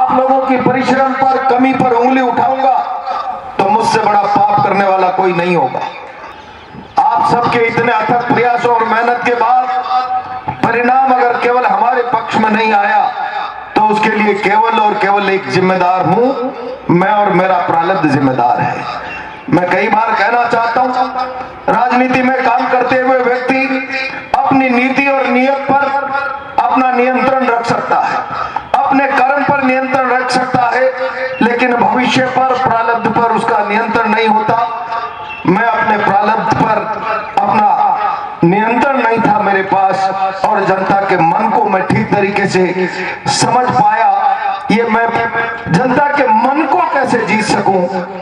आप लोगों की परिश्रम पर, कमी पर उंगली उठाऊंगा तो मुझसे बड़ा पाप करने वाला कोई नहीं होगा। आप सबके इतने अथक प्रयासों और मेहनत के बाद परिणाम अगर केवल हमारे पक्ष में नहीं आया तो उसके लिए केवल और केवल एक जिम्मेदार हूं मैं, और मेरा प्रारब्ध जिम्मेदार है। मैं कई बार कहना चाहता हूं, राजनीति में काम करते हुए व्यक्ति अपनी नीति और नियत पर अपना नियंत्रण रख सकता है, अपने कर्म पर नियंत्रण रख सकता है, लेकिन भविष्य पर, प्रारब्ध पर उसका नियंत्रण नहीं होता। मैं अपने प्रारब्ध पर अपना नियंत्रण नहीं था मेरे पास, और जनता के मन को मैं ठीक तरीके से समझ पाया। ये मैं जनता के मन को कैसे जीत सकूं,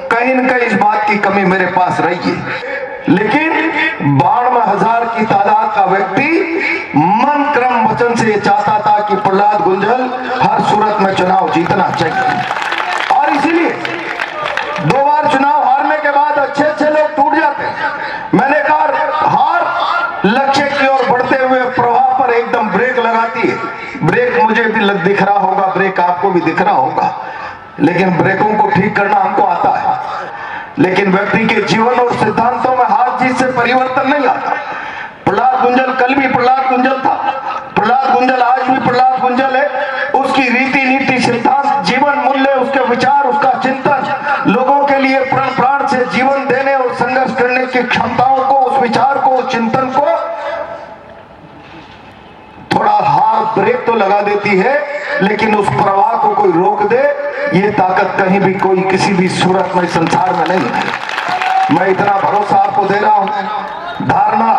कहीं न कहीं इस बात की कमी मेरे पास रही है। लेकिन 92,000 की तादाद का व्यक्ति मन क्रम वचन से ये चाहता था कि प्रहलाद गुंजल हर सूरत में चुनाव जीतना चाहिए। और इसीलिए 2 बार चुनाव हारने के बाद अच्छे लोग टूट जाते हैं। मैंने कहा हार लक्ष्य की ओर बढ़ते हुए प्रवाह पर एकदम ब्रेक लगाती है। ब्रेक मुझे भी दिख रहा होगा, ब्रेक आपको भी दिख रहा होगा, लेकिन ब्रेकों को ठीक करना हमको आता है। लेकिन व्यक्ति के जीवन और सिद्धांतों में हार जीत से परिवर्तन नहीं आता। प्रहलाद गुंजल कल भी प्रहलाद गुंजल था, प्रहलाद गुंजल आज भी प्रहलाद गुंजल है। उसकी रीति नीति, सिद्धांत, जीवन मूल्य, उसके विचार, उसका चिंतन, लोगों के लिए प्राण प्राण से जीवन देने और संघर्ष करने की क्षमताओं को, उस विचार को, उस चिंतन को थोड़ा हार ब्रेक तो लगा देती है, लेकिन उस प्रवाह को कोई रोक दे, ये ताकत कहीं भी कोई किसी भी सूरत में संसार में नहीं है। मैं इतना भरोसा आपको दे रहा हूं। धारणा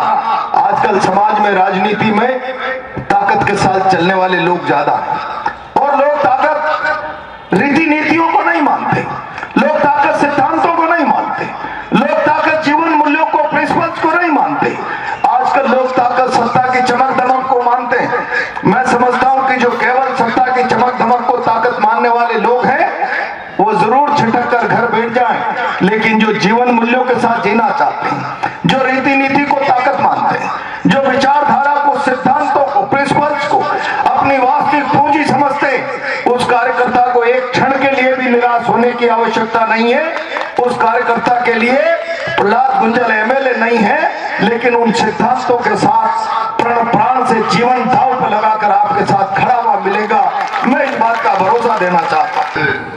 आजकल समाज में, राजनीति में ताकत के साथ चलने वाले लोग ज्यादा हैं, और लोग ताकत रीति नीतियों को नहीं मानते, लोग ताकत सिद्धांतों को नहीं मानते, लोग ताकत जीवन मूल्यों को, प्रिंसिपल्स को नहीं मानते। आजकल लोग ताकत सत्ता की चमक दमक को मानते हैं। मैं समझता हूं कि जो केवल सत्ता की चमक दमक को ताकत मानने वाले लोग हैं वो जरूर छिटक कर घर बैठ जाएं, लेकिन जो जीवन मूल्यों के साथ जीना चाहते हैं, जो रीति नीति को ताकत मानते हैं, जो विचारधारा को, सिद्धांतों को, प्रिंसिपल्स को अपनी वास्तविक पूंजी समझते हैं, उस कार्यकर्ता को एक क्षण के लिए भी निराश होने की आवश्यकता नहीं है। उस कार्यकर्ता के लिए प्रहलाद गुंजल एमएलए नहीं है, लेकिन उन सिद्धांतों के साथ प्राण प्राण से जीवन दांव पर लगाकर आपके साथ खड़ा हुआ मिलेगा। मैं इस बात का भरोसा देना चाहता हूं।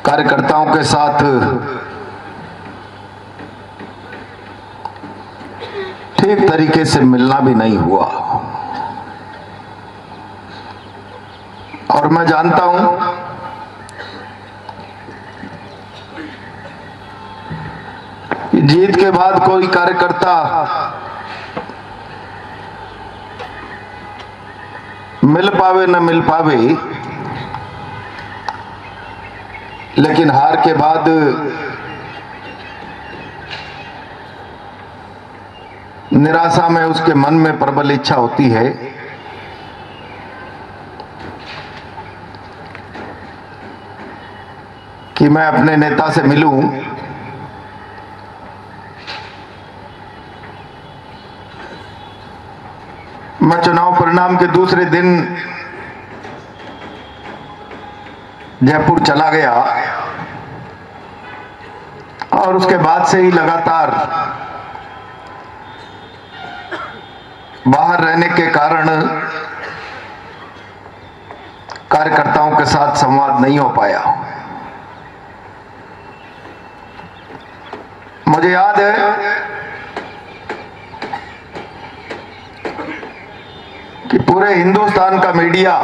कार्यकर्ताओं के साथ ठीक तरीके से मिलना भी नहीं हुआ, और मैं जानता हूं कि जीत के बाद कोई कार्यकर्ता मिल पावे न मिल पावे, लेकिन हार के बाद निराशा में उसके मन में प्रबल इच्छा होती है कि मैं अपने नेता से मिलूं, मैं चुनाव परिणाम के दूसरे दिन जयपुर चला गया, और उसके बाद से ही लगातार बाहर रहने के कारण कार्यकर्ताओं के साथ संवाद नहीं हो पाया। मुझे याद है कि पूरे हिंदुस्तान का मीडिया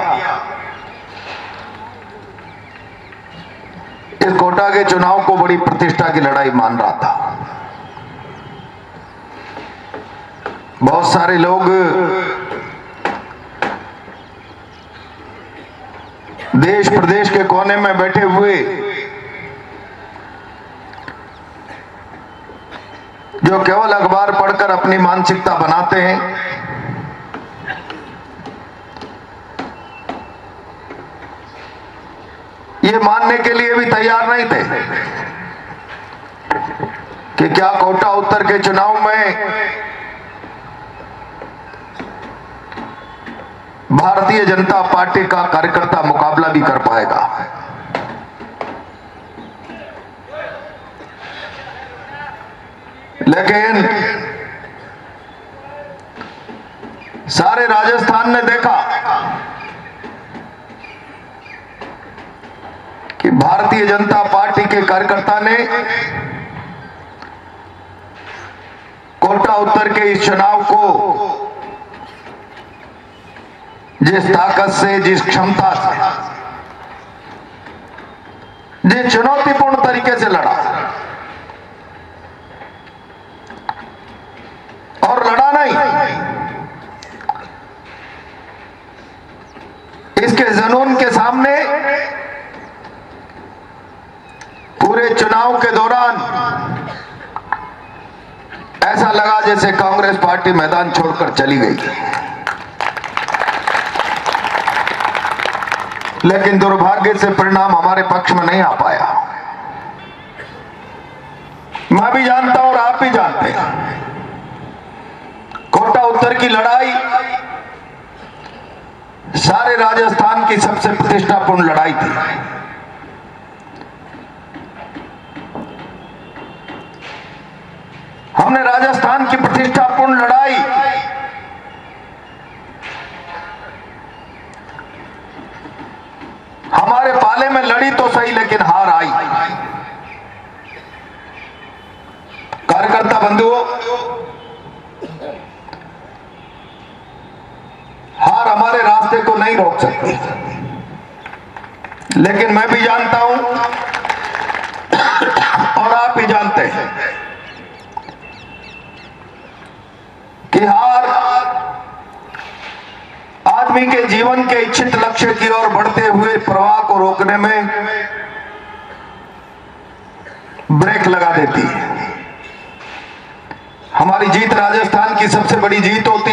इस कोटा के चुनाव को बड़ी प्रतिष्ठा की लड़ाई मान रहा था। बहुत सारे लोग देश प्रदेश के कोने में बैठे हुए जो केवल अखबार पढ़कर अपनी मानसिकता बनाते हैं, ये मानने के लिए भी तैयार नहीं थे कि क्या कोटा उत्तर के चुनाव में भारतीय जनता पार्टी का कार्यकर्ता मुकाबला भी कर पाएगा। लेकिन सारे राजस्थान ने देखा कि भारतीय जनता पार्टी के कार्यकर्ता ने कोटा उत्तर के इस चुनाव को जिस ताकत से, जिस क्षमता से, जिस चुनौतीपूर्ण तरीके से लड़ा और लड़ा नहीं, इसके जुनून के सामने पूरे चुनाव के दौरान ऐसा लगा जैसे कांग्रेस पार्टी मैदान छोड़कर चली गई। लेकिन दुर्भाग्य से परिणाम हमारे पक्ष में नहीं आ पाया। मैं भी जानता हूं और आप भी जानते हैं, कोटा उत्तर की लड़ाई सारे राजस्थान की सबसे प्रतिष्ठापूर्ण लड़ाई थी। हमने राजस्थान की प्रतिष्ठापूर्ण लड़ाई हमारे पाले में लड़ी तो सही, लेकिन हार आई। कार्यकर्ता बंधुओं, हार हमारे रास्ते को नहीं रोक सकती। लेकिन मैं भी जानता हूं और आप भी जानते हैं कि हार आदमी के जीवन के इच्छित लक्ष्य की ओर बढ़ते हुए प्रवाह को रोकने में ब्रेक लगा देती है। हमारी जीत राजस्थान की सबसे बड़ी जीत होती।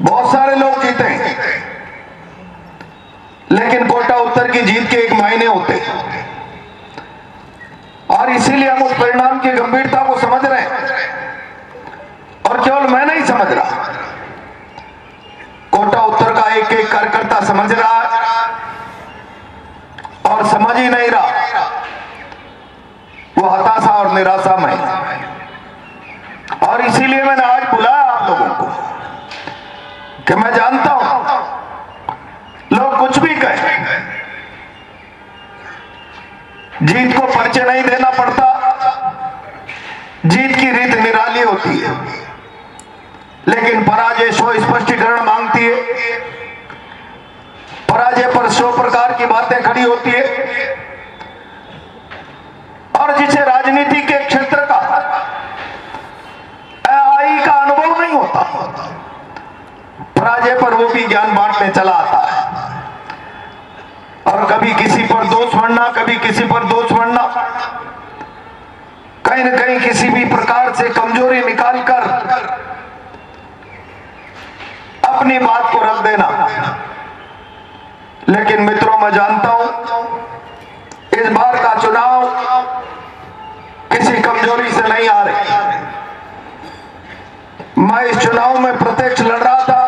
बहुत सारे लोग जीते, लेकिन कोटा उत्तर की जीत के एक मायने होते और इसीलिए हम उस परिणाम की गंभीरता को समझ रहे हैं। और केवल मैं नहीं समझ रहा, कोटा उत्तर का एक एक कार्यकर्ता समझ रहा और समझ ही नहीं रहा, वो हताशा और निराशा में। और इसीलिए मैंने आज बुलाया आप लोगों को कि मैं जानता हूं लोग कुछ भी कहें, जीत को परिचय नहीं देना पड़ता। जीत की रीत निराली होती है, लेकिन पराजय सो स्पष्टीकरण मांगती है। पराजय पर 100 प्रकार की बातें खड़ी होती है और जिसे राजनीति के क्षेत्र का आई का अनुभव नहीं होता, पराजय पर वो भी ज्ञान बांटने चला आता है और कभी किसी पर दोष बढ़ना, कभी किसी पर दोष बढ़ना, कहीं न कहीं किसी भी प्रकार से कमजोरी निकालकर अपनी बात को रख देना। लेकिन मित्रों, मैं जानता हूं इस बार का चुनाव किसी कमजोरी से नहीं आ रही। मैं इस चुनाव में प्रत्यक्ष लड़ रहा था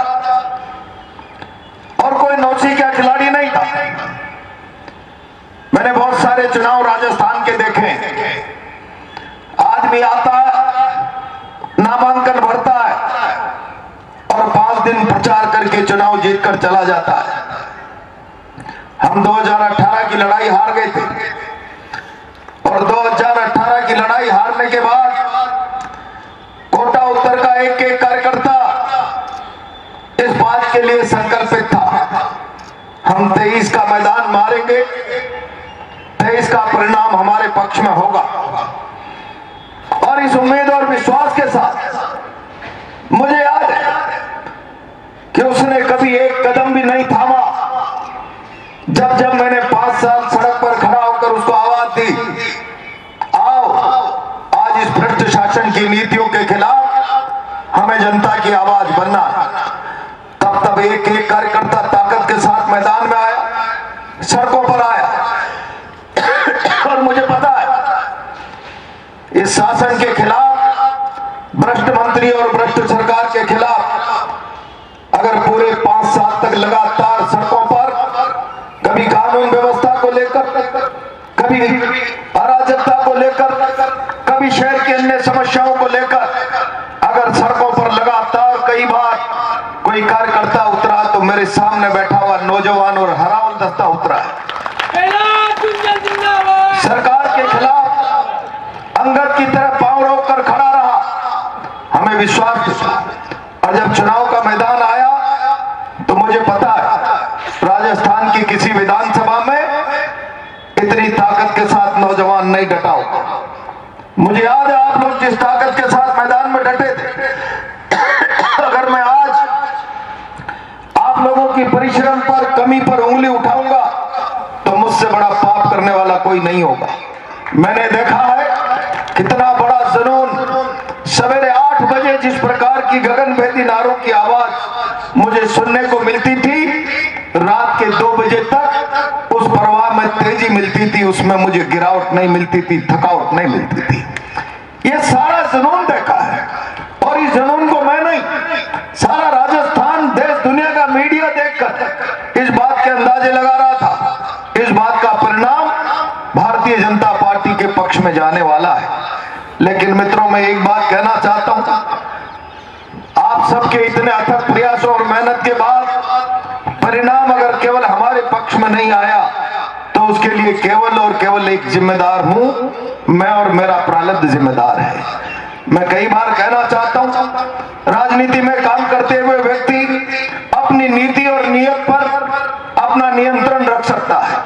और कोई नौसी का खिलाड़ी नहीं था। मैंने बहुत सारे चुनाव राजस्थान के देखे। आदमी आता है, नामांकन भरता है और 5 दिन प्रचार करके चुनाव जीतकर चला जाता है। हम 2018 की लड़ाई हार गए थे और 2018 की लड़ाई हारने के बाद कोटा उत्तर का एक एक कार्यकर्ता इस बात के लिए संकल्पित था, हम 23 का मैदान मारेंगे, 23 का परिणाम हमारे पक्ष में होगा। और इस उम्मीद और विश्वास के साथ मुझे याद है कि उसने कभी एक कदम भी नहीं थामा। जब जब मैंने 5 साल सड़क पर खड़ा होकर उसको आवाज दी, आओ आज इस भ्रष्ट शासन की नीतियों के खिलाफ हमें जनता की आवाज बनना है, तब तब एक एक कार्यकर्ता ताकत के साथ मैदान में आया, सड़कों पर आया। और मुझे पता है इस शासन के खिलाफ भ्रष्ट मंत्री और भ्रष्ट सरकार कभी अराजकता को लेकर, कभी शहर की अन्य समस्याओं को लेकर अगर सड़कों पर लगातार कई बार कोई कार्यकर्ता उतरा तो मेरे सामने बैठा हुआ नौजवान और हरावल दस्ता उतरा है। सरकार के खिलाफ अंगद की तरह पांव रोक कर खड़ा रहा, हमें विश्वास था। और जब चुनाव का मैदान आया तो मुझे पता है राजस्थान की किसी विधानसभा में इतनी ताकत के साथ नौजवान नहीं डटा होगा। मुझे याद है आप लोग जिस ताकत के साथ मैदान में डटे थे। अगर मैं आज आप लोगों की परिश्रम पर, कमी पर उंगली उठाऊंगा तो मुझसे बड़ा पाप करने वाला कोई नहीं होगा। मैंने देखा है कितना बड़ा जुनून, सवेरे 8 बजे जिस प्रकार की गगनभेदी नारों की आवाज मुझे सुनने को मिलती थी, रात के 2 बजे तक उस प्रवाह में तेजी मिलती थी, उसमें मुझे गिरावट नहीं मिलती थी, थकावट नहीं मिलती थी। ये सारा जुनून देखा है और इस जुनून को मैं नहीं, सारा राजस्थान, देश दुनिया का मीडिया देखकर इस बात के अंदाजे लगा रहा था। इस बात का परिणाम भारतीय जनता पार्टी के पक्ष में जाने वाला है। लेकिन मित्रों, मैं एक बात कहना चाहता हूं, आप सबके इतने अथक प्रयासों और मेहनत के बाद परिणाम अगर केवल हमारे पक्ष में नहीं आया तो उसके लिए केवल और केवल एक जिम्मेदार हूं मैं और मेरा प्रारब्ध जिम्मेदार है। मैं कई बार कहना चाहता हूं, राजनीति में काम करते हुए व्यक्ति अपनी नीति और नियत पर अपना नियंत्रण रख सकता है,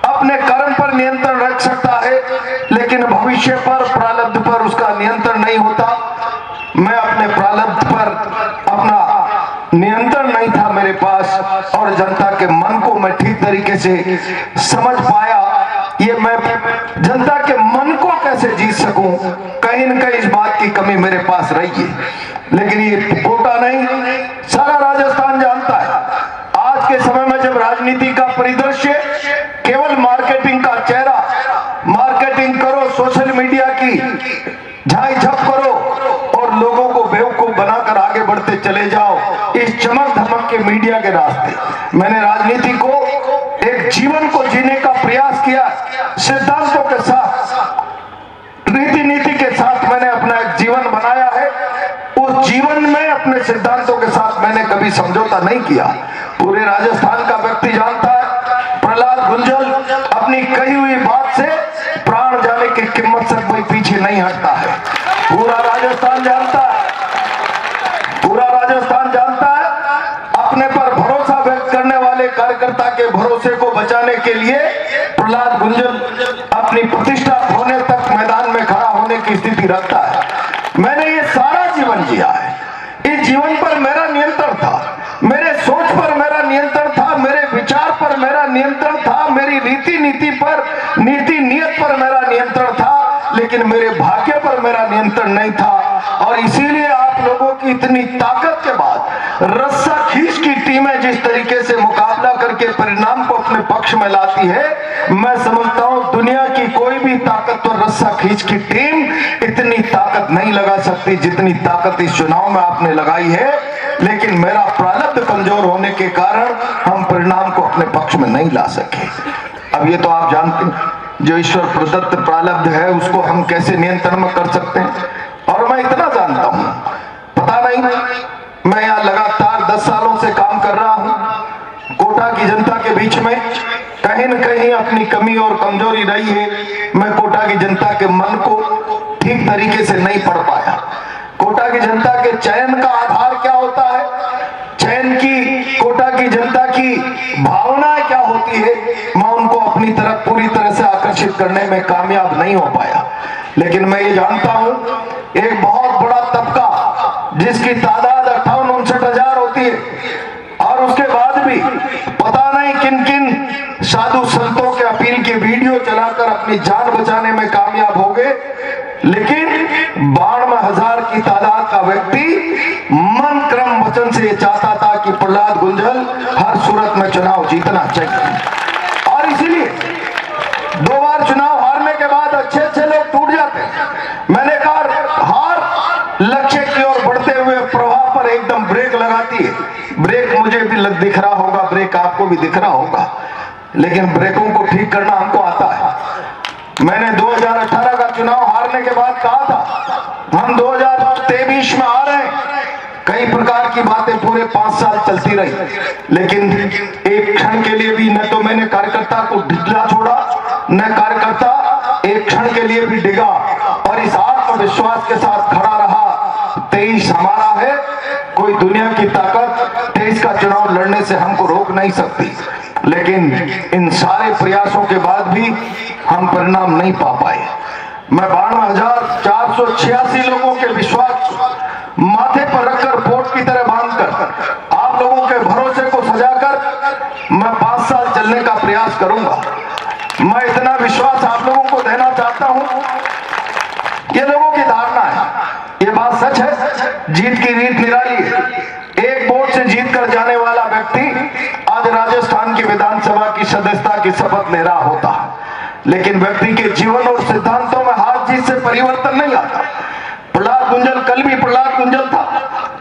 अपने कर्म पर नियंत्रण रख सकता है, लेकिन भविष्य पर, प्रारब्ध पर उसका नियंत्रण नहीं होता। मैं अपने प्रारब्ध पर अपना नियंत्रण नहीं था मेरे पास और जनता के मन को मैं ठीक तरीके से समझ पाया। ये मैं जनता के मन को कैसे जीत सकूं, कहीं न कहीं इस बात की कमी मेरे पास रही है। लेकिन ये कोटा नहीं, सारा राजस्थान जानता है आज के समय में जब राजनीति का परिदृश्य केवल मार्केटिंग का चेहरा, मार्केटिंग करो, सोशल मीडिया की झाई झप करो और लोगों को बेवकूफ बनाकर आगे बढ़ते चले जाओ, इस चमक धमक के मीडिया के रास्ते। मैंने राजनीति को एक जीवन को जीने का प्रयास किया, सिद्धांतों के साथ, रीति नीति के साथ मैंने अपना एक जीवन बनाया है। उस जीवन में अपने सिद्धांतों के साथ मैंने कभी समझौता नहीं किया। पूरे राजस्थान का व्यक्ति जानता है प्रहलाद गुंजल अपनी कही हुई बात से प्राण जाने की कीमत से कोई पीछे नहीं हटता है। पूरा राजस्थान जानता है, पूरा राजस्थान जानता है अपने पर भरोसा व्यक्त करने वाले कार्यकर्ता के भरोसे को बचाने के लिए प्रहलाद गुंजल अपनी प्रतिष्ठा होने तक मैदान में खड़ा होने की स्थिति रखता है। मैंने ये सारा जीवन जिया है, इस जीवन पर मेरा नियंत्रण था, मेरे सोच पर मेरा नियंत्रण था, मेरे विचार पर मेरा नियंत्रण था, मेरी रीति नीति पर, नीति नियत पर मेरा नियंत्रण था, लेकिन मेरे भाग्य पर मेरा नियंत्रण नहीं था। और इसीलिए आप लोगों की इतनी ताकत के बाद रस्सा खींच की टीमें जिस तरीके से मुकाबला करके परिणाम को अपने पक्ष में लाती है, मैं समझता हूं दुनिया की कोई भी ताकतवर रस्सा खींच की टीम इतनी ताकत नहीं लगा सकती जितनी ताकत इस चुनाव में आपने लगाई है। लेकिन मेरा प्रारब्ध कमजोर होने के कारण हम परिणाम को अपने पक्ष में नहीं ला सके। अब ये तो आप जानते हैं, जो ईश्वर प्रदत्त प्रारब्ध है उसको हम कैसे नियंत्रण में कर सकते हैं। और मैं इतना जानता हूं, पता नहीं, मैं यहाँ लगातार 10 सालों से काम कर रहा हूं, कोटा की जनता के बीच में कहीं न कहीं अपनी कमी और कमजोरी रही है। मैं कोटा की जनता के मन को ठीक तरीके से नहीं पढ़ पाया। कोटा की जनता के चयन का आधार क्या होता है, चयन की कोटा की जनता की भावनाएं क्या होती है, मैं उनको अपनी तरफ पूरी तरह से आकर्षित करने में कामयाब नहीं हो पाया। लेकिन मैं ये जानता हूं एक बहुत बड़ा तबका जिसकी तादाद 58-59 होती है और उसके बाद भी पता नहीं किन किन साधु संतों के अपील के वीडियो चलाकर अपनी जान बचाने में कामयाब हो गए, लेकिन 92,000 की तादाद का व्यक्ति मन क्रम वचन से ये चाहता था कि प्रहलाद गुंजल हर सूरत में चुनाव जीतना चाहिए। और इसीलिए 2 बार चुनाव हारने के बाद अच्छे लोग टूट जाते हैं। मैंने कहा हार लक्ष्य की ओर बढ़ते हुए प्रवाह पर एकदम ब्रेक लगाती है। ब्रेक मुझे भी दिख रहा होगा, ब्रेक आपको भी दिख रहा होगा, लेकिन ब्रेकों को ठीक करना हमको आता है। हफ्ते बीच में आ रहे हैं, कई प्रकार की बातें पूरे 5 साल चलती रही, लेकिन एक क्षण के लिए भी न तो मैंने कार्यकर्ता को ढिकला छोड़ा, न कार्यकर्ता एक क्षण के लिए भी डिगा, और इस आत्मविश्वास के साथ खड़ा रहा। 23 हमारा है, कोई दुनिया की ताकत 23 का चुनाव लड़ने से हमको रोक नहीं सकती, लेकिन इन सारे प्रयासों के बाद भी हम परिणाम नहीं पा पाए। मैं 52,486 लोगों के विश्वास माथे पर रखकर पोट की तरह बांधकर आप लोगों के भरोसे को सजाकर मैं 5 साल चलने का प्रयास करूंगा। मैं इतना विश्वास आप लोगों को देना चाहता हूं, ये लोगों की धारणा है, ये बात सच है, जीत की रीत निराली है। एक वोट से जीत कर जाने वाला व्यक्ति आज राजस्थान की विधानसभा की सदस्यता की शपथ ले रहा होता, लेकिन व्यक्ति के जीवन और सिद्धांतों में हार जीत से परिवर्तन नहीं आता। प्रहलाद गुंजल कल भी प्रहलाद गुंजल था,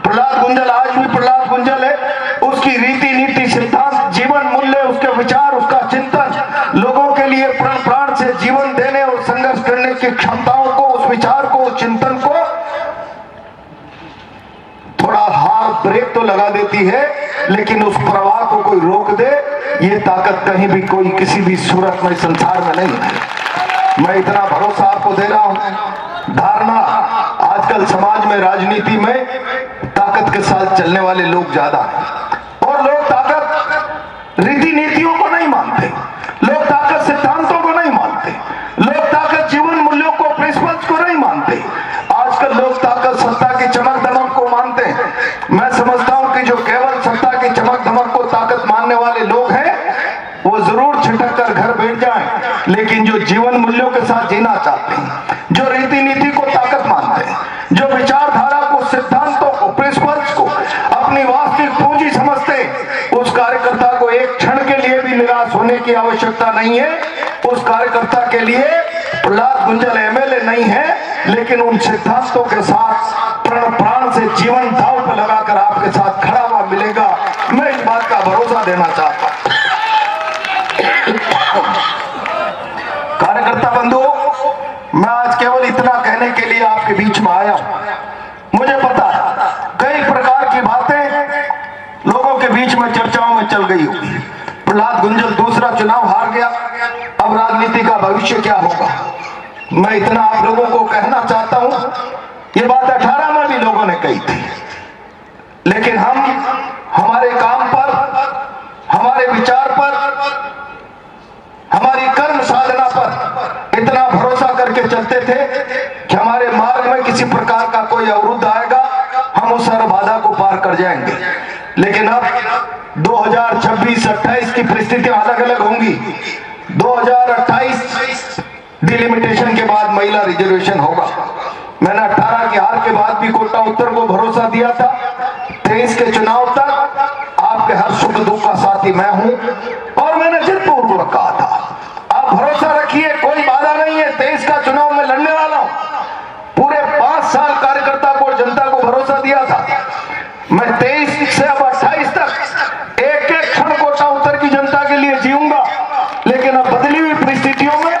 प्रहलाद गुंजल आज भी प्रहलाद गुंजल है। उसकी रीति नीति सिद्धांत जीवन मूल्य, उसके विचार, उसका चिंतन, लोगों के लिए प्राण प्राण से जीवन देने और संघर्ष करने की क्षमताओं को, उस विचार को, उस चिंतन को थोड़ा हार ब्रेक तो लगा देती है, लेकिन उस प्रवाह को कोई रोक दे, ये ताकत कहीं भी कोई किसी भी सूरत में संसार में नहीं है। मैं इतना भरोसा आपको दे रहा हूं। धारणा आजकल समाज में, राजनीति में ताकत के साथ चलने वाले लोग ज्यादा हैं, और लोग ताकत रीति नीतियों को नहीं मानते, लोग ताकत सिद्धांतों को नहीं मानते, लोग ताकत जीवन मूल्यों को, प्रिंसिपल्स को नहीं मानते। आजकल लोग ताकत सत्ता की चमक दमक को मानते हैं। मैं समझता हूं कि जो केवल सत्ता की चमक दमक को ताकत मानने वाले लोग हैं, वो जरूर छिटक कर घर बैठ जाएं, लेकिन जो जीवन मूल्यों के साथ जीना चाहते हैं, जो रीति नीति को ताकत मानते हैं, जो विचारधारा को, सिद्धांतों को, प्रिंसिपल्स को अपनी वास्तविक पूंजी समझते हैं, उस कार्यकर्ता को एक क्षण के लिए भी निराश होने की आवश्यकता नहीं है। उस कार्यकर्ता के लिए प्रहलाद गुंजल एमएलए नहीं है, लेकिन उन सिद्धांतों के साथ प्राण प्राण से जीवन दांव पर लगाकर आपके साथ खड़ा हुआ मिलेगा। मैं इस बात का भरोसा देना चाहता हूं। कार्यकर्ता बंधुओं, मैं आज केवल इतना कहने के लिए आपके बीच में आया हूं। मुझे पता है कई प्रकार की बातें लोगों के बीच में चर्चाओं में चल गई होगी। प्रहलाद गुंजल दूसरा चुनाव हार गया, अब राजनीति का भविष्य क्या होगा। मैं इतना आप लोगों को कहना चाहता हूं, ये बात 18 में भी लोगों ने कही थी, लेकिन हम हमारे काम पर, हमारे विचार पर, हमारी कर्म साधना पर इतना भरोसा करके चलते थे कि हमारे मार्ग में किसी प्रकार का कोई अवरुद्ध आएगा, हम उस हर बाधा को पार कर जाएंगे। लेकिन अब 2026-28 की परिस्थितियां अलग अलग होंगी। 2028 डिलिमिटेशन के बाद महिला रिजर्वेशन होगा। मैंने 18 की हार के बाद भी कोटा उत्तर को भरोसा दिया था। 23 के चुनाव तक आपके हर सुख दुख का साथी मैं हूं, और मैंने जिद्दपूर्वक कहा था आप भरोसा रखिए, कोई बाधा नहीं है, 23 का चुनाव में लड़ने वाला हूं। पूरे 5 साल कार्यकर्ता को और जनता को भरोसा दिया था। मैं 23 से अब 28 तक एक एक क्षण कोटा उत्तर की जनता के लिए जीऊंगा, लेकिन अब बदली हुई परिस्थितियों में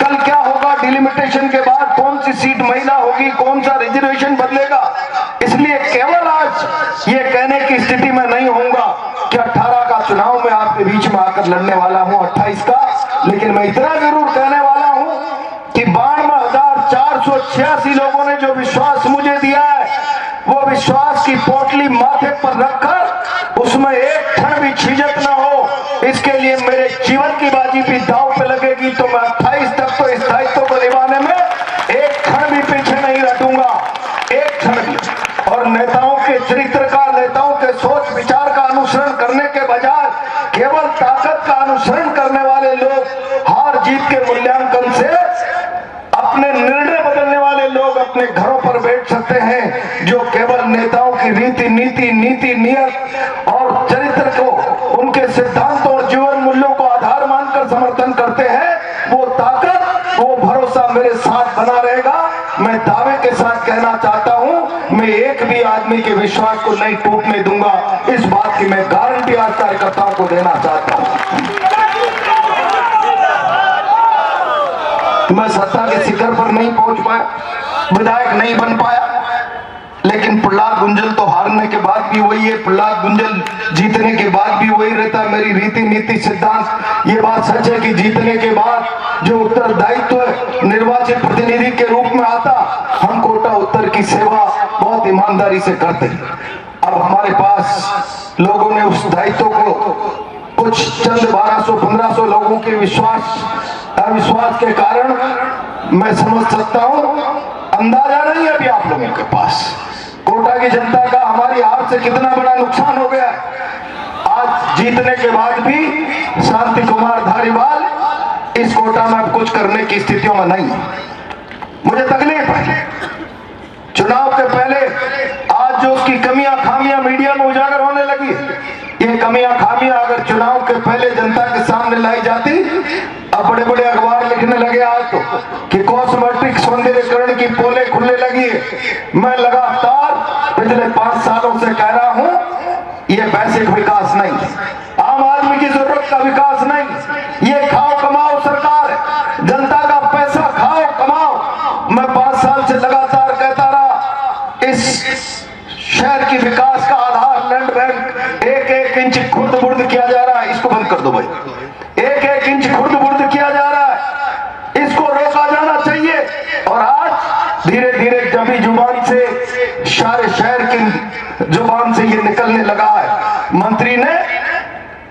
कल क्या होगा, डिलिमिटेशन के बाद कौन सी सीट महिला होगी, कौन सा रिजर्वेशन बदलेगा, इसलिए केवल आज ये कहने की स्थिति में नहीं होऊंगा कि 18 का चुनाव में आपके बीच में आकर लड़ने वाला हूं 28 का। लेकिन मैं इतना जरूर कहने वाला हूं कि 52,486 लोगों ने जो विश्वास मुझे दिया है, वो विश्वास की पोटली माथे पर रखकर उसमें एक क्षण भी झिझक न हो, इसके लिए मेरे जीवन की बाजी भी दांव पे लगेगी। तो मैं 28 तक तो इस दायित्व को निभाने में एक क्षण भी पीछे नहीं हटूंगा, एक क्षण भी। और नेताओं के चरित्र का, नेताओं के सोच विचार का अनुसरण करने के बजाय केवल ताकत का अनुसरण करने वाले लोग हार जीत के मूल्यांकन से अपने निर्णय बदलने वाले लोग अपने घरों पर बैठ सकते हैं। जो केवल नेताओं की रीति नीति नियत और चरित्र को, उनके सिद्धांतों और जीवन मूल्यों को आधार मानकर समर्थन करते हैं, वो ताकत, वो भरोसा मेरे साथ बना रहेगा। मैं दावे के साथ कहना चाहता हूं, मैं एक भी आदमी के विश्वास को नहीं टूटने दूंगा। इस बात की मैं गारंटी आज कार्यकर्ताओं को देना चाहता हूं। मैं सत्ता के शिखर पर नहीं पहुंच पाया, विधायक नहीं बन पाया, लेकिन प्रहलाद गुंजल तो हारने के बाद भी वही है, प्रहलाद गुंजल जीतने के बाद भी वही रहता है। मेरी रीति नीति सिद्धांत ये बात सच है कि जीतने के बाद जो उत्तरदायित्व है निर्वाचित प्रतिनिधि के रूप में आता, हम कोटा उत्तर की सेवा बहुत ईमानदारी से करते। अब हमारे पास लोगों ने उस दायित्व को कुछ चंद 1200-1500 लोगों के अविश्वास के कारण, मैं समझ सकता हूं, अंदाजा नहीं है अभी आप लोगों के पास कोटा की जनता का हमारी हार से कितना बड़ा नुकसान हो गया है। आज जीतने के बाद भी शांति कुमार धारीवाल इस कोटा में कुछ करने की स्थितियों में नहीं है। मुझे तकलीफ है, चुनाव के पहले आज जो उसकी कमियां खामियां मीडिया में उजागर होने लगी, ये कमियां खामियां अगर चुनाव के पहले जनता के सामने लाई जाती, अब बड़े बड़े अखबार लिखने लगे आज तो कि कॉस्मेटिक सौंदर्यकरण की पोले खुलने लगी है। मैं लगातार पिछले 5 सालों से कह रहा हूं, ये बेसिक विकास नहीं, आम आदमी की जरूरत का विकास नहीं, ये खाओ कमाओ सरकार है, जनता का पैसा खाओ कमाओ। मैं 5 साल से लगातार कहता रहा, इस शहर की विकास का आधार लैंड बैंक 1-1 इंच खुर्द बुर्द किया जा रहा है, इसको बंद कर दो भाई। 1-1 इंच खुर्द बुर्द किया जा रहा है, इसको रोका जाना चाहिए। और आज धीरे धीरे जबी जुबान से, सारे शहर की जुबान से ये निकलने लगा है। मंत्री ने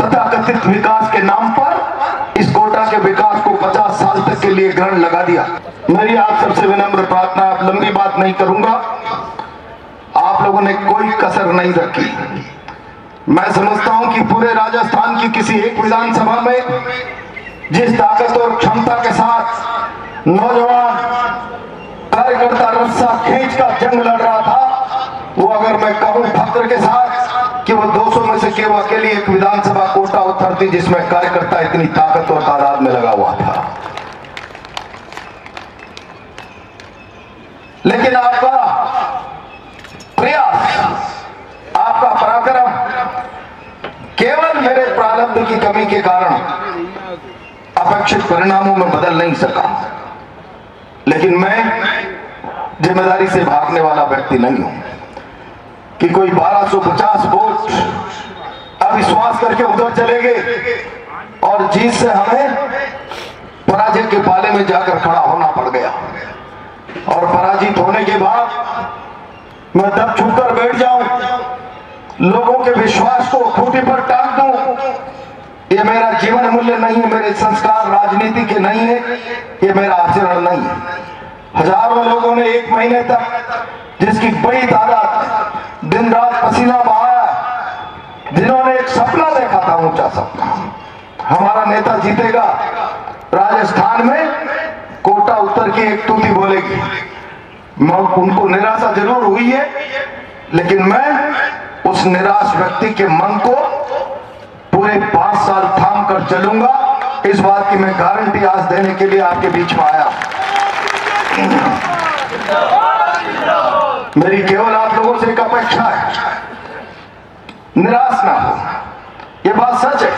तथाकथित विकास के नाम पर इस कोटा के विकास को 50 साल तक के लिए ग्रहण लगा दिया। मेरी आप सबसे विनम्र प्रार्थना, आप लंबी बात नहीं करूंगा, आप लोगों ने कोई कसर नहीं रखी। मैं समझता हूं कि पूरे राजस्थान की किसी एक विधानसभा में जिस ताकत और क्षमता के साथ नौजवान कार्यकर्ता रस्सा खींच का जंग लड़ रहा था, वो अगर मैं कहूं फख्र के साथ कि वो 200 में से केवल अकेली एक विधानसभा कोटा उत्तर थी जिसमें कार्यकर्ता इतनी ताकत और तादाद में लगा हुआ था। लेकिन आपका प्रयास, आपका पराक्रम केवल मेरे प्रारब्ध की कमी के कारण अपेक्षित परिणामों में बदल नहीं सका। लेकिन मैं जिम्मेदारी से भागने वाला व्यक्ति नहीं हूं कि कोई 1250 वोट अविश्वास करके उधर चले गए और जीत से हमें पराजय के पाले में जाकर खड़ा होना पड़ गया। और पराजित होने के बाद मैं दब छूकर बैठ जाऊं, लोगों के विश्वास को खूंटी पर टांग दूं, ये मेरा जीवन मूल्य नहीं है, मेरे संस्कार राजनीति के नहीं है, ये मेरा आचरण नहीं है। हजारों लोगों ने 1 महीने तक, जिसकी बड़ी तादाद दिन रात पसीना बहाया, जिन्होंने एक सपना देखा था, ऊंचा सपना, हमारा नेता जीतेगा, राजस्थान में कोटा उत्तर की एक तूती बोलेगी। उनको निराशा जरूर हुई है, लेकिन मैं उस निराश व्यक्ति के मन को पूरे 5 साल थाम कर चलूंगा। इस बात की मैं गारंटी आज देने के लिए आपके बीच में आया। मेरी केवल आप लोगों से एक अपेक्षा है, निराश ना हो। ये बात सच है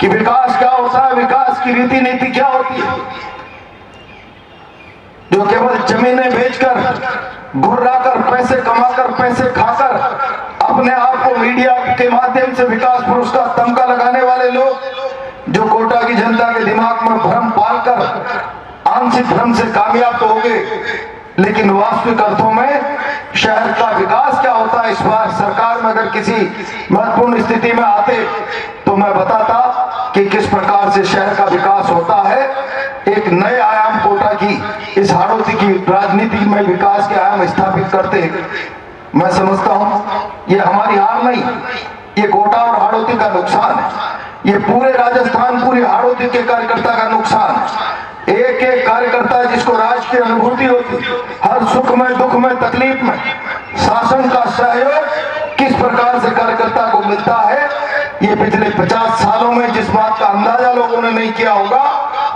कि विकास क्या होता है, विकास की रीति नीति क्या होती है। जो केवल जमीनें बेचकर, घुर्राकर, पैसे कमाकर, पैसे खाकर अपने आप को मीडिया के माध्यम से विकास पुरुष का तमगा लगाने वाले लोग, जो कोटा की जनता के दिमाग में भ्रम पालकर आंशिक भ्रम से कामयाब तो हो गए, लेकिन वास्तविक अर्थों में शहर का विकास क्या होता है, इस बार सरकार में अगर किसी महत्वपूर्ण स्थिति में आते तो मैं बताता कि किस प्रकार से शहर का विकास होता है। एक नए आयाम कोटा की, इस हाड़ौती की राजनीति में विकास के आयाम स्थापित करते। मैं समझता हूं ये हमारी हार नहीं, ये कोटा और हाड़ौती का नुकसान है, ये पूरे राजस्थान, पूरे हाड़ौती के कार्यकर्ता का नुकसान है। एक एक कार्यकर्ता जिसको राज की अनुभूति होती, हर सुख में, दुख में, तकलीफ में शासन का सहयोग किस प्रकार से कार्यकर्ता को मिलता है, ये पिछले 50 सालों में जिस बात का अंदाजा लोगों ने नहीं किया होगा,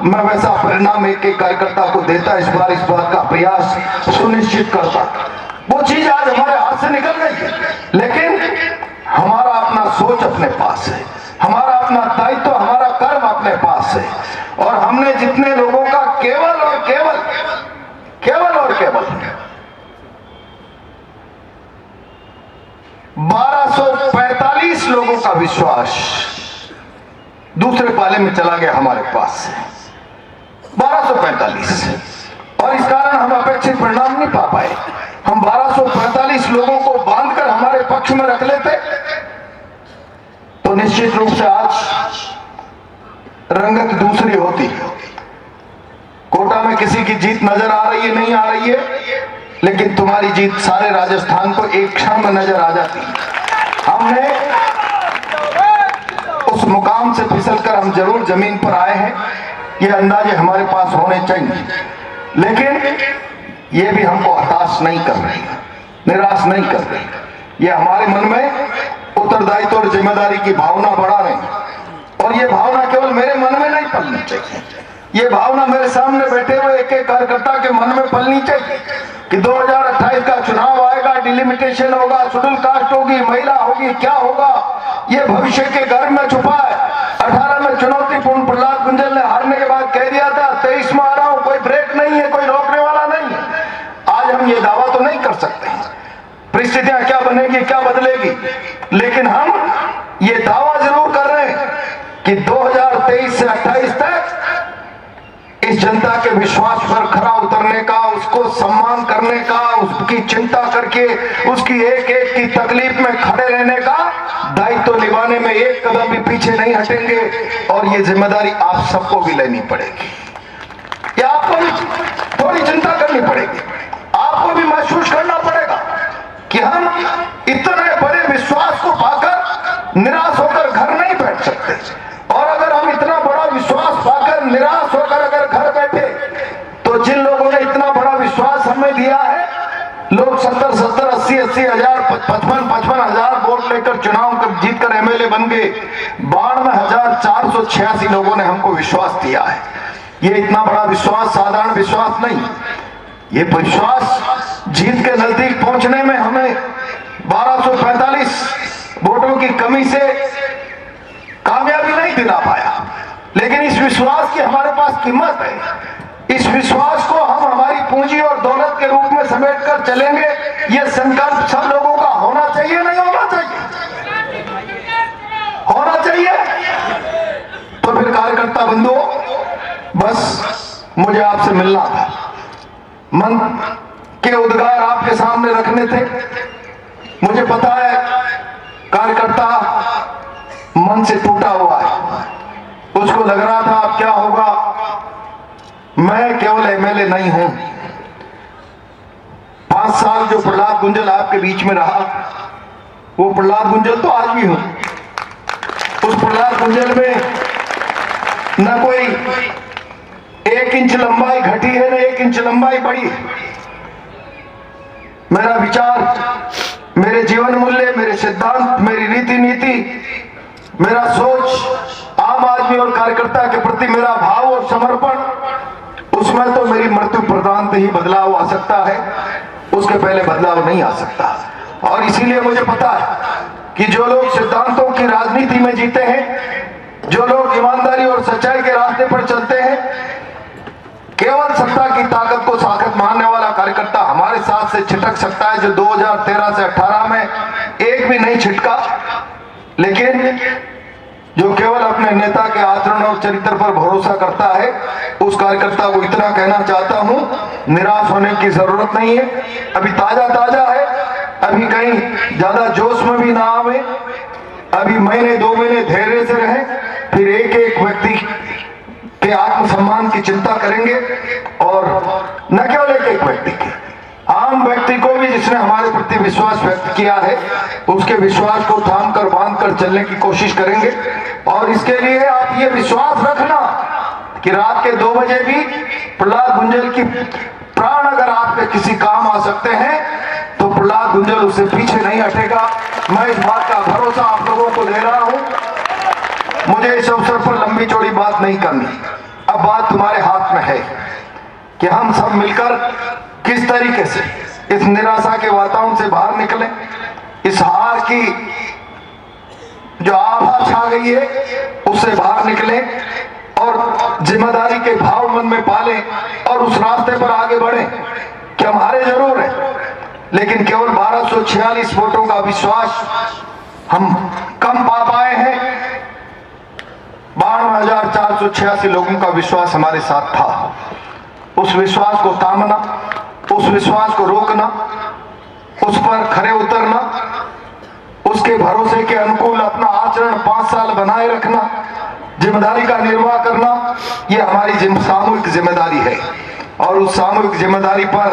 मैं वैसा परिणाम एक एक कार्यकर्ता को देता, इस बार इस बात का प्रयास सुनिश्चित करता। वो चीज आज हमारे हाथ से निकल गई है, लेकिन हमारा अपना सोच अपने पास है, हमारा अपना दायित्व, हमारा कर्म अपने पास है। और हमने जितने लोगों का केवल और केवल 1245 लोगों का विश्वास दूसरे पाले में चला गया हमारे पास से, 1245। और इस कारण हम अपेक्षित परिणाम नहीं पा पाए। हम 1245 लोगों को बांधकर हमारे पक्ष में रख लेते तो निश्चित रूप से आज रंगत दूसरी होती। कोटा में किसी की जीत नजर आ रही है, नहीं आ रही है, लेकिन तुम्हारी जीत सारे राजस्थान को एक क्षण में नजर आ जाती। हमने उस मुकाम से फिसलकर हम जरूर जमीन पर आए हैं, ये अंदाजे हमारे पास होने चाहिए, लेकिन ये भी हमको हताश नहीं कर रही, निराश नहीं कर रही। ये हमारे मन में उत्तरदायित्व और जिम्मेदारी की भावना बढ़ा रही। और ये भावना केवल मेरे मन में नहीं पलनी चाहिए, ये भावना मेरे सामने बैठे हुए एक एक कार्यकर्ता के मन में पलनी चाहिए कि 2028 का चुनाव आएगा, डिलिमिटेशन होगा, शेड्यूल कास्ट होगी, महिला होगी, क्या होगा, ये भविष्य के गर्भ में छुपा है। 18 में चुनौतीपूर्ण प्रहलाद गुंजल ने हारने के बाद कह दिया था 23 में आ रहा हूं, कोई ब्रेक नहीं है, कोई रोकने वाला नहीं है। आज हम ये दावा तो नहीं कर सकते परिस्थितियां क्या बनेगी, क्या बदलेगी, लेकिन हम ये दावा जरूर कर रहे हैं कि 2023 से 28 तक इस जनता के विश्वास पर खरा उतरने का, उसको सम्मान करने का, उसकी चिंता करके उसकी एक एक की तकलीफ में खड़े रहने का दायित्व निभाने में एक कदम भी पीछे नहीं हटेंगे। और ये जिम्मेदारी आप सबको भी लेनी पड़ेगी, या आपको भी थोड़ी चिंता करनी पड़ेगी, आपको भी महसूस करना पड़ेगा कि हम इतने बड़े विश्वास को पाकर निराश होकर घर नहीं बैठ सकते। और अगर हम इतना बड़ा विश्वास पाकर निराश होकर अगर घर बैठे तो जिन लोगों ने इतना बड़ा विश्वास हमें दिया है, लोग 70-70, 80-80 हजार, 55-55 हजार वोट लेकर चुनाव कर जीत कर एमएलए बन गए। 92,486 लोगों ने हमको विश्वास दिया है। ये इतना बड़ा विश्वास साधारण विश्वास नहीं, ये विश्वास जीत के नजदीक पहुंचने में हमें 1245 वोटों की कमी से कामयाबी नहीं दिला पाया, लेकिन इस विश्वास की हमारे पास कीमत है। इस विश्वास को हम हमारी पूंजी और दौलत के रूप में समेट कर चलेंगे। ये संकल्प सब लोगों का होना चाहिए, नहीं होना चाहिए? होना चाहिए। तो फिर कार्यकर्ता बंधुओं, बस मुझे आपसे मिलना था, मन के उद्गार आपके सामने रखने थे। मुझे पता है कार्यकर्ता मन से टूटा हुआ है, उसको लग रहा था अब क्या होगा, मैं केवल एमएलए नहीं हूं। 5 साल जो प्रहलाद गुंजल आपके बीच में रहा, वो प्रहलाद गुंजल तो आज भी हूं। उस प्रहलाद गुंजल में न कोई 1 इंच लंबाई घटी है, न 1 इंच लंबाई बढ़ी है। मेरा विचार, मेरे जीवन मूल्य, मेरे सिद्धांत, मेरी रीति नीति, मेरा सोच, आम आदमी और कार्यकर्ता के प्रति मेरा भाव और समर्पण, उसमें तो मेरी मृत्यु पर्यंत ही बदलाव आ सकता है, उसके पहले बदलाव नहीं आ सकता। और इसीलिए मुझे पता है कि जो लोग सिद्धांतों की राजनीति में जीते हैं, जो लोग ईमानदारी और सच्चाई के रास्ते पर चलते हैं, केवल सत्ता की ताकत को साकत मानने वाला कार्यकर्ता हमारे साथ से छिटक सकता है, जो 2013 से 18 में एक भी नहीं छिटका। लेकिन जो केवल अपने नेता के आचरण और चरित्र पर भरोसा करता है, उस कार्यकर्ता को इतना कहना चाहता हूं, निराश होने की जरूरत नहीं है। अभी ताजा ताजा है, अभी कहीं ज्यादा जोश में भी ना आवे, अभी महीने 2 महीने धैर्य से रहे, फिर एक एक व्यक्ति के आत्मसम्मान की चिंता करेंगे। और न केवल एक एक व्यक्ति की, आम व्यक्ति को भी जिसने हमारे प्रति विश्वास व्यक्त किया है, उसके विश्वास को थाम कर बांध कर चलने की कोशिश करेंगे। और इसके लिए आप ये विश्वास रखना कि रात के 2 बजे भी प्रहलाद गुंजल की प्राण अगर आपके किसी काम आ सकते हैं, तो प्रहलाद गुंजल उससे पीछे नहीं हटेगा। मैं इस बात का भरोसा आप लोगों को दे रहा हूं। मुझे इस अवसर पर लंबी चौड़ी बात नहीं करनी, अब बात तुम्हारे हाथ में है कि हम सब मिलकर किस तरीके से इस निराशा के वातावरण से बाहर निकले, इस हार की जो आभा छा गई है उससे बाहर निकले और जिम्मेदारी के भाव मन में पालें और उस रास्ते पर आगे बढ़ें कि हम हारे जरूर हैं, लेकिन केवल 1246 वोटों का विश्वास हम कम पा पाए हैं। 52,486 लोगों का विश्वास हमारे साथ था। उस विश्वास को थामना, उस विश्वास को रोकना, उस पर खरे उतरना, उसके भरोसे के अनुकूल अपना आचरण 5 साल बनाए रखना, जिम्मेदारी का निर्वाह करना, यह हमारी सामूहिक जिम्मेदारी है। और उस सामूहिक जिम्मेदारी पर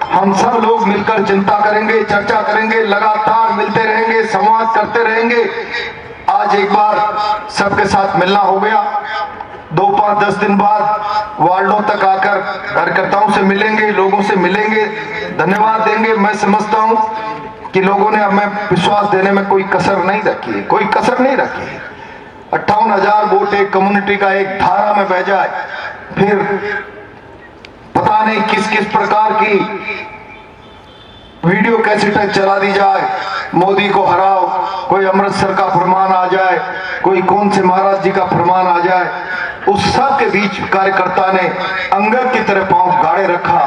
हम सब लोग मिलकर चिंता करेंगे, चर्चा करेंगे, लगातार मिलते रहेंगे, संवाद करते रहेंगे। आज एक बार सबके साथ मिलना हो गया, 2, 5, 10 दिन बाद वार्डों तक आकर कार्यकर्ताओं से मिलेंगे, लोगों से मिलेंगे, धन्यवाद देंगे। मैं समझता हूं कि लोगों ने हमें विश्वास देने में कोई कसर नहीं रखी है, कोई कसर नहीं रखी है। 58,000 वोट एक कम्युनिटी का एक धारा में बह जाए, फिर पता नहीं किस किस प्रकार की वीडियो कैसेट चला दी जाए, मोदी को हराओ, कोई अमृतसर का फरमान आ जाए, कोई कौन से महाराज जी का फरमान आ जाए, उस सब के बीच कार्यकर्ता ने अंगद की तरह पांव गाड़े रखा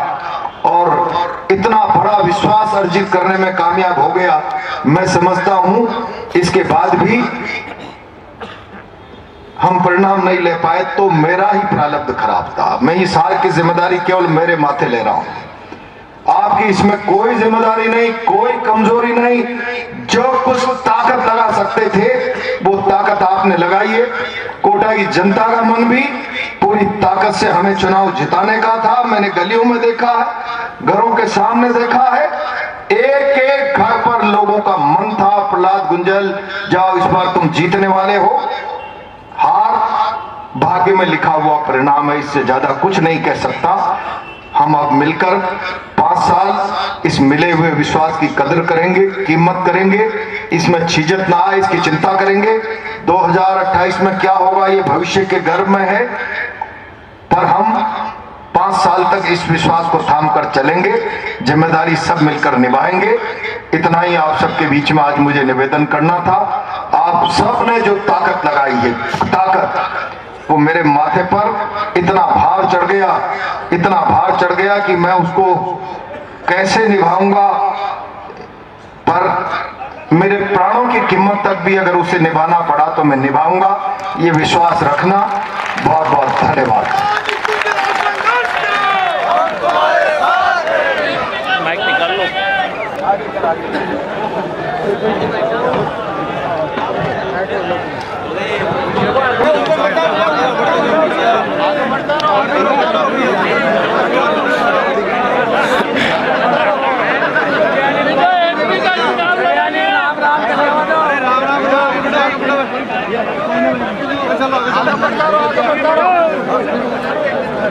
और इतना बड़ा विश्वास अर्जित करने में कामयाब हो गया। मैं समझता हूं इसके बाद भी हम परिणाम नहीं ले पाए तो मेरा ही प्रारब्ध खराब था। मैं इस हार की जिम्मेदारी केवल मेरे माथे ले रहा हूं, आपकी इसमें कोई जिम्मेदारी नहीं, कोई कमजोरी नहीं। जो कुछ ताकत लगा सकते थे वो ताकत आपने लगाई है। कोटा की जनता का मन भी पूरी ताकत से हमें चुनाव जिताने का था। मैंने गलियों में देखा है, घरों के सामने देखा है, एक एक घर पर लोगों का मन था, प्रहलाद गुंजल जाओ इस बार तुम जीतने वाले हो। हार भाग्य में लिखा हुआ परिणाम है, इससे ज्यादा कुछ नहीं कह सकता। हम अब मिलकर 5 साल इस मिले हुए विश्वास की कदर करेंगे, कीमत करेंगे, इसमें छिजत ना आए इसकी चिंता करेंगे। 2028 में क्या होगा ये भविष्य के गर्भ में है, पर हम 5 साल तक इस विश्वास को थाम कर चलेंगे, जिम्मेदारी सब मिलकर निभाएंगे। इतना ही आप सबके बीच में आज मुझे निवेदन करना था। आप सब ने जो ताकत लगाई है, ताकत वो मेरे माथे पर इतना भार चढ़ गया, इतना भार चढ़ गया कि मैं उसको कैसे निभाऊंगा, पर मेरे प्राणों की कीमत तक भी अगर उसे निभाना पड़ा तो मैं निभाऊंगा, ये विश्वास रखना। बहुत बहुत धन्यवाद। माइक निकाल लो।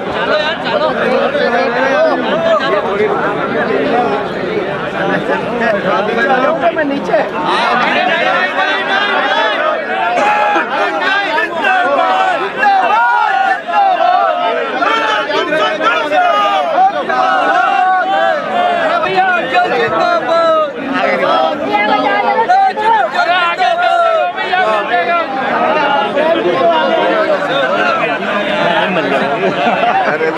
चलो यार चलो मैं नीचे अरे ये